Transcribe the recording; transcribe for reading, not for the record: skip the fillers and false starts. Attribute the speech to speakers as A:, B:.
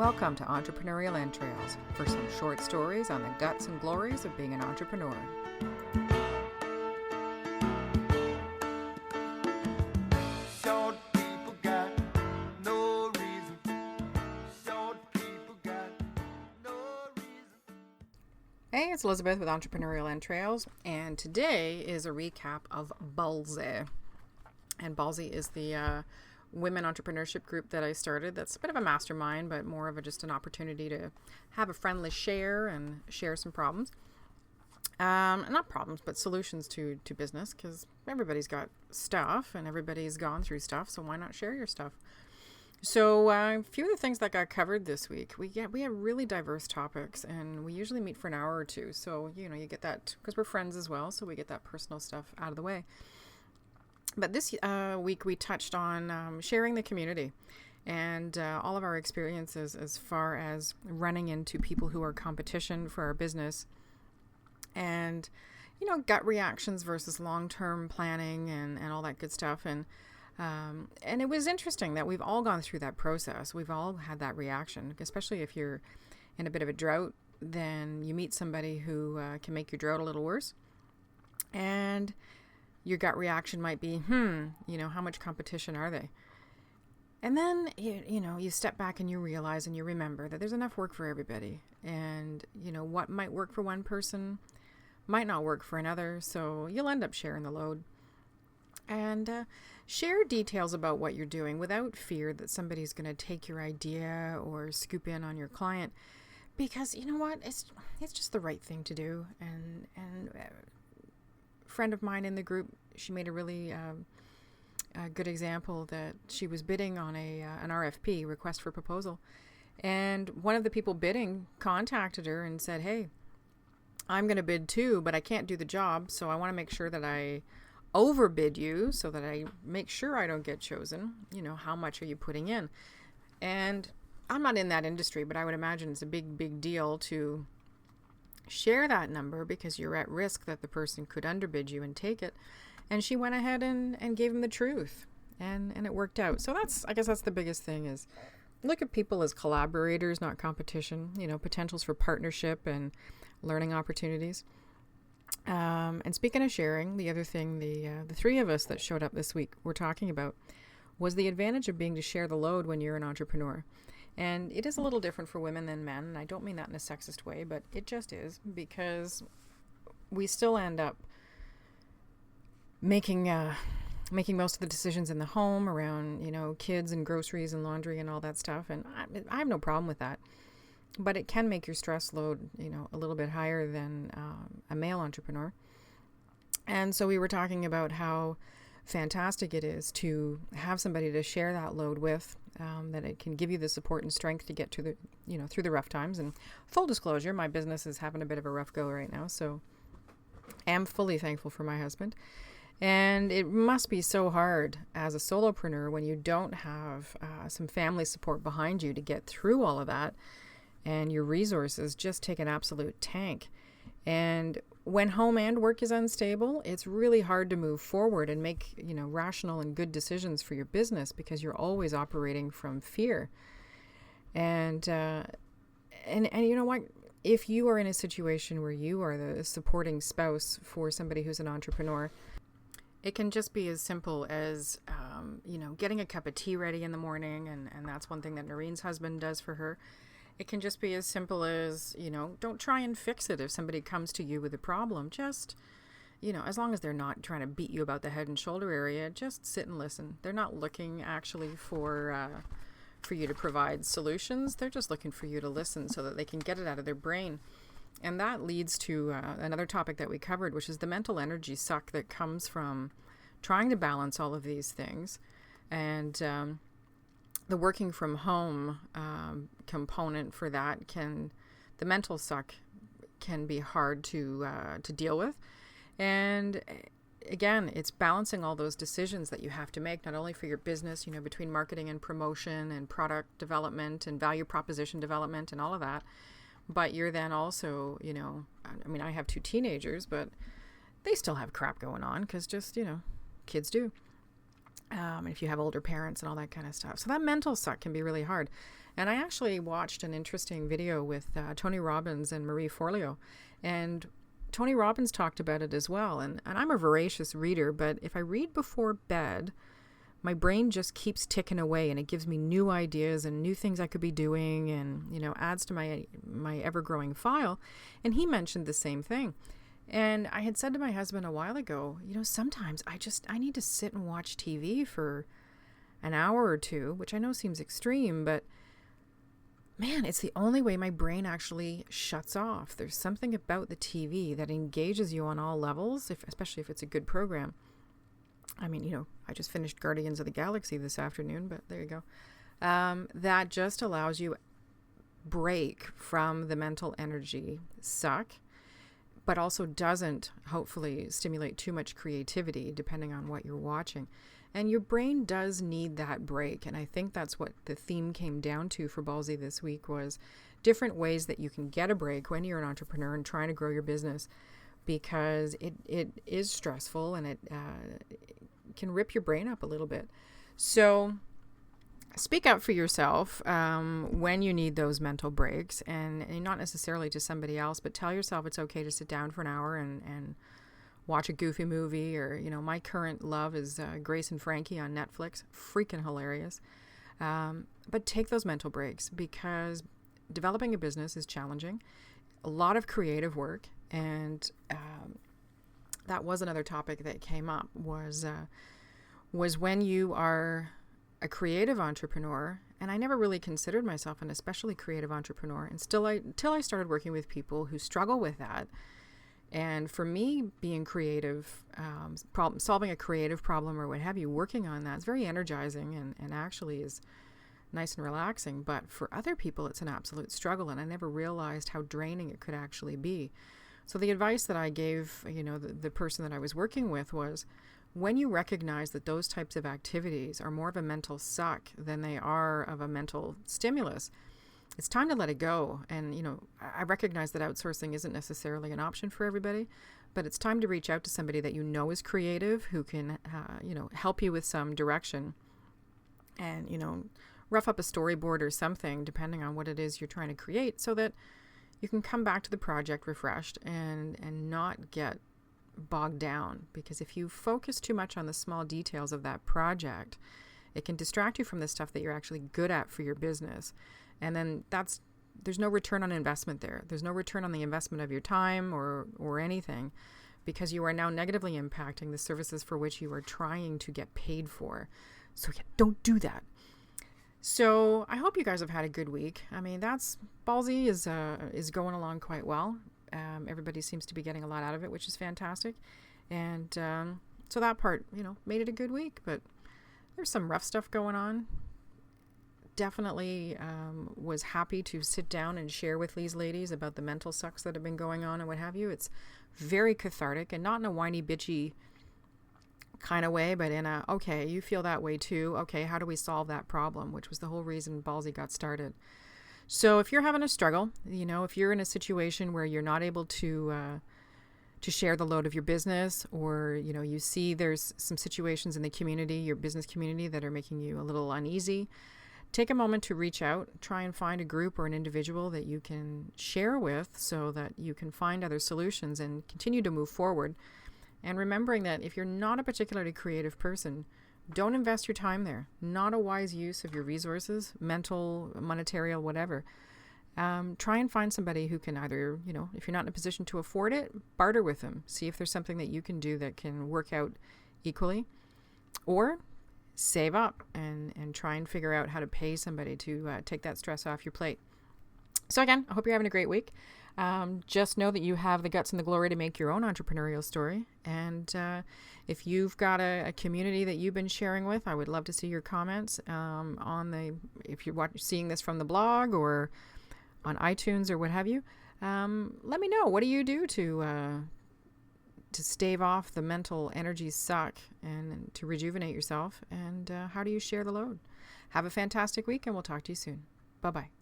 A: Welcome to Entrepreneurial Entrails for some short stories on the guts and glories of being an entrepreneur.
B: Short people got no reason. Short people got no reason.
A: Hey, it's Elizabeth with Entrepreneurial Entrails, and today is a recap of Ballsy. And Ballsy is the women entrepreneurship group that I started. That's a bit of a mastermind, but more of just an opportunity to have a friendly share and share some problems. Not problems, but solutions to business, because everybody's got stuff and everybody's gone through stuff, so why not share your stuff? So a few of the things that got covered this week, we have really diverse topics, and we usually meet for an hour or two. So, you get that, because we're friends as well, so we get that personal stuff out of the way. But this week we touched on sharing the community and all of our experiences as far as running into people who are competition for our business and, gut reactions versus long-term planning and all that good stuff. And it was interesting that we've all gone through that process. We've all had that reaction, especially if you're in a bit of a drought, then you meet somebody who can make your drought a little worse. And your gut reaction might be, how much competition are they? And then, you step back and you realize and you remember that there's enough work for everybody. And, what might work for one person might not work for another. So you'll end up sharing the load. And share details about what you're doing without fear that somebody's going to take your idea or scoop in on your client. Because, you know what? It's just the right thing to do. And friend of mine in the group, she made a really good example that she was bidding on an RFP, request for proposal, and one of the people bidding contacted her and said, "Hey, I'm going to bid too, but I can't do the job, so I want to make sure that I overbid you so that I make sure I don't get chosen. How much are you putting in?" And I'm not in that industry, but I would imagine it's a big deal to share that number because you're at risk that the person could underbid you and take it. And she went ahead and gave him the truth, and it worked out. So I guess that's the biggest thing, is look at people as collaborators, not competition, potentials for partnership and learning opportunities. And speaking of sharing, the other thing the three of us that showed up this week were talking about was the advantage of being to share the load when you're an entrepreneur. And it is a little different for women than men, and I don't mean that in a sexist way, but it just is, because we still end up making most of the decisions in the home around, kids and groceries and laundry and all that stuff. And I have no problem with that, but it can make your stress load, a little bit higher than a male entrepreneur. And so we were talking about how fantastic it is to have somebody to share that load with, that it can give you the support and strength to get to the, through the rough times. And full disclosure, my business is having a bit of a rough go right now, so I am fully thankful for my husband. And it must be so hard as a solopreneur when you don't have some family support behind you to get through all of that, and your resources just take an absolute tank. And when home and work is unstable, it's really hard to move forward and make, rational and good decisions for your business, because you're always operating from fear. And you know what? If you are in a situation where you are the supporting spouse for somebody who's an entrepreneur, it can just be as simple as, getting a cup of tea ready in the morning. And that's one thing that Noreen's husband does for her. It can just be as simple as, don't try and fix it if somebody comes to you with a problem. Just, as long as they're not trying to beat you about the head and shoulder area, just sit and listen. They're not looking actually for you to provide solutions. They're just looking for you to listen so that they can get it out of their brain. And that leads to another topic that we covered, which is the mental energy suck that comes from trying to balance all of these things. And the working from home component for that the mental suck can be hard to deal with. And again, it's balancing all those decisions that you have to make, not only for your business, between marketing and promotion and product development and value proposition development and all of that. But you're then also, I have 2 teenagers, but they still have crap going on, because just, kids do. if you have older parents and all that kind of stuff. So that mental suck can be really hard. And I actually watched an interesting video with Tony Robbins and Marie Forleo. And Tony Robbins talked about it as well. And I'm a voracious reader, but if I read before bed, my brain just keeps ticking away, and it gives me new ideas and new things I could be doing, and, you know, adds to my ever-growing file. And he mentioned the same thing. And I had said to my husband a while ago, you know, sometimes I need to sit and watch TV for an hour or two, which I know seems extreme, but man, it's the only way my brain actually shuts off. There's something about the TV that engages you on all levels, especially if it's a good program. I mean, you know, I just finished Guardians of the Galaxy this afternoon, but there you go. That just allows you break from the mental energy suck, but also doesn't hopefully stimulate too much creativity depending on what you're watching. And your brain does need that break. And I think that's what the theme came down to for Ballsy this week, was different ways that you can get a break when you're an entrepreneur and trying to grow your business, because it is stressful, and it can rip your brain up a little bit. So speak up for yourself when you need those mental breaks, and not necessarily to somebody else, but tell yourself it's okay to sit down for an hour and watch a goofy movie. Or, you know, my current love is Grace and Frankie on Netflix. Freaking hilarious. But take those mental breaks, because developing a business is challenging. A lot of creative work. And that was another topic that came up, was when you are a creative entrepreneur. And I never really considered myself an especially creative entrepreneur until I started working with people who struggle with that. And for me, being creative, solving a creative problem or what have you, working on that is very energizing and actually is nice and relaxing. But for other people, it's an absolute struggle. And I never realized how draining it could actually be. So the advice that I gave, you know, the person that I was working with was, when you recognize that those types of activities are more of a mental suck than they are of a mental stimulus, it's time to let it go. And, you know, I recognize that outsourcing isn't necessarily an option for everybody, but it's time to reach out to somebody that you know is creative, who can, you know, help you with some direction, and, you know, rough up a storyboard or something, depending on what it is you're trying to create, so that you can come back to the project refreshed and not get bogged down. Because if you focus too much on the small details of that project, it can distract you from the stuff that you're actually good at for your business. And then there's no return on investment there. There's no return on the investment of your time or anything, because you are now negatively impacting the services for which you are trying to get paid for. So yeah, don't do that. So I hope you guys have had a good week. I mean, Ballsy is going along quite well. Everybody seems to be getting a lot out of it, which is fantastic. And so that part, you know, made it a good week. But there's some rough stuff going on. Definitely was happy to sit down and share with these ladies about the mental sucks that have been going on and what have you. It's very cathartic, and not in a whiny, bitchy kind of way, but in a, okay, you feel that way too. Okay, how do we solve that problem? Which was the whole reason Ballsy got started. So if you're having a struggle, you know, if you're in a situation where you're not able to share the load of your business, or, you know, you see there's some situations in the community, your business community, that are making you a little uneasy, take a moment to reach out, try and find a group or an individual that you can share with, so that you can find other solutions and continue to move forward. And remembering that if you're not a particularly creative person, don't invest your time there. Not a wise use of your resources, mental, monetary, whatever. Try and find somebody who can either, you know, if you're not in a position to afford it, barter with them. See if there's something that you can do that can work out equally. Or save up and try and figure out how to pay somebody to take that stress off your plate. So again, I hope you're having a great week. Just know that you have the guts and the glory to make your own entrepreneurial story. And if you've got a community that you've been sharing with, I would love to see your comments if you're seeing this from the blog or on iTunes or what have you. Let me know. What do you do to stave off the mental energy suck and to rejuvenate yourself? And how do you share the load? Have a fantastic week, and we'll talk to you soon. Bye-bye.